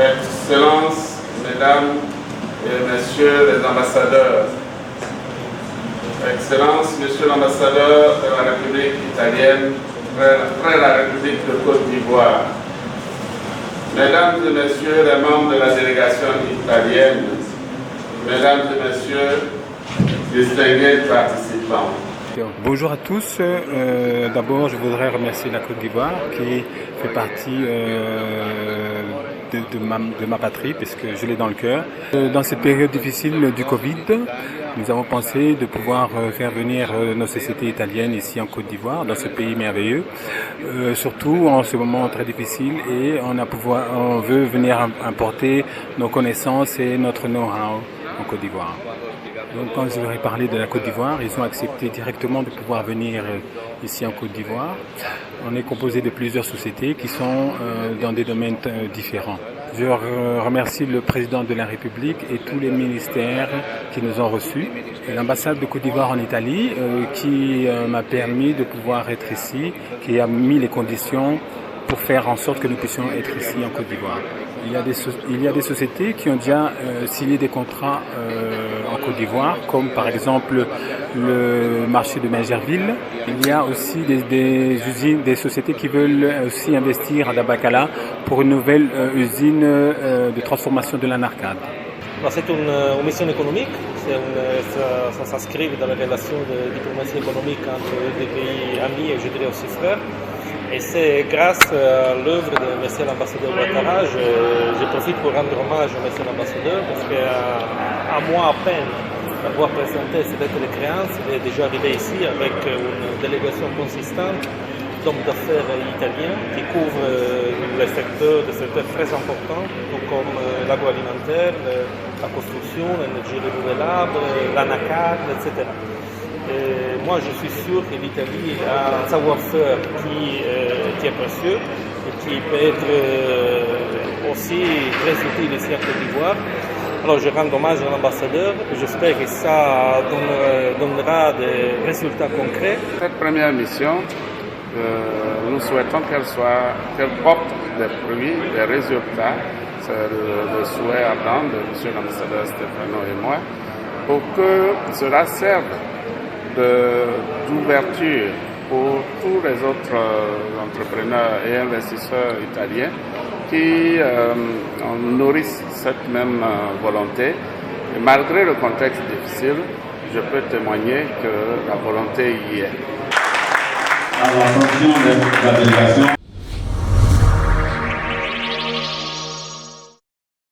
Excellences, Mesdames et Messieurs les ambassadeurs, Excellences, Monsieur l'ambassadeur de la République italienne près la République de Côte d'Ivoire, Mesdames et Messieurs les membres de la délégation italienne, Mesdames et Messieurs, distingués participants. Bonjour à tous. D'abord, je voudrais remercier la Côte d'Ivoire qui fait partie de ma patrie, puisque je l'ai dans le cœur. Dans cette période difficile du Covid, nous avons pensé de pouvoir faire venir nos sociétés italiennes ici en Côte d'Ivoire, dans ce pays merveilleux, surtout en ce moment très difficile, et on veut venir importer nos connaissances et notre know-how en Côte d'Ivoire. Donc quand je leur ai parlé de la Côte d'Ivoire, ils ont accepté directement de pouvoir venir ici en Côte d'Ivoire. On est composé de plusieurs sociétés qui sont dans des domaines différents. Je remercie le président de la République et tous les ministères qui nous ont reçus. Et l'ambassade de Côte d'Ivoire en Italie qui m'a permis de pouvoir être ici, qui a mis les conditions pour faire en sorte que nous puissions être ici en Côte d'Ivoire. Il y a des sociétés qui ont déjà signé des contrats en Côte d'Ivoire, comme par exemple le marché de Mingerville. Il y a aussi des usines, des sociétés qui veulent aussi investir à Dabakala pour une nouvelle usine de transformation de l'anarcade. C'est une mission économique, ça s'inscrit dans la relation de diplomatie économique entre des pays amis et je dirais aussi frères. Et c'est grâce à l'œuvre de M. l'ambassadeur Ouattara, je profite pour rendre hommage à M. l'ambassadeur parce qu'à moi à peine d'avoir présenté cette lettre de créance, il est déjà arrivé ici avec une délégation consistante d'hommes d'affaires italiens qui couvrent des secteurs très importants comme l'agroalimentaire, la construction, l'énergie renouvelable, l'anacade, etc. Et moi, je suis sûr que l'Italie a un savoir-faire qui est précieux et qui peut être aussi très utile ici à Côte d'Ivoire. Alors, je rends hommage à l'ambassadeur et j'espère que ça donnera des résultats concrets. Cette première mission, nous souhaitons qu'elle porte des fruits, des résultats. C'est le souhait ardent de M. l'ambassadeur Stefano et moi, pour que cela serve d'ouverture pour tous les autres entrepreneurs et investisseurs italiens qui nourrissent cette même volonté. Et malgré le contexte difficile, je peux témoigner que la volonté y est. À l'attention de la délégation.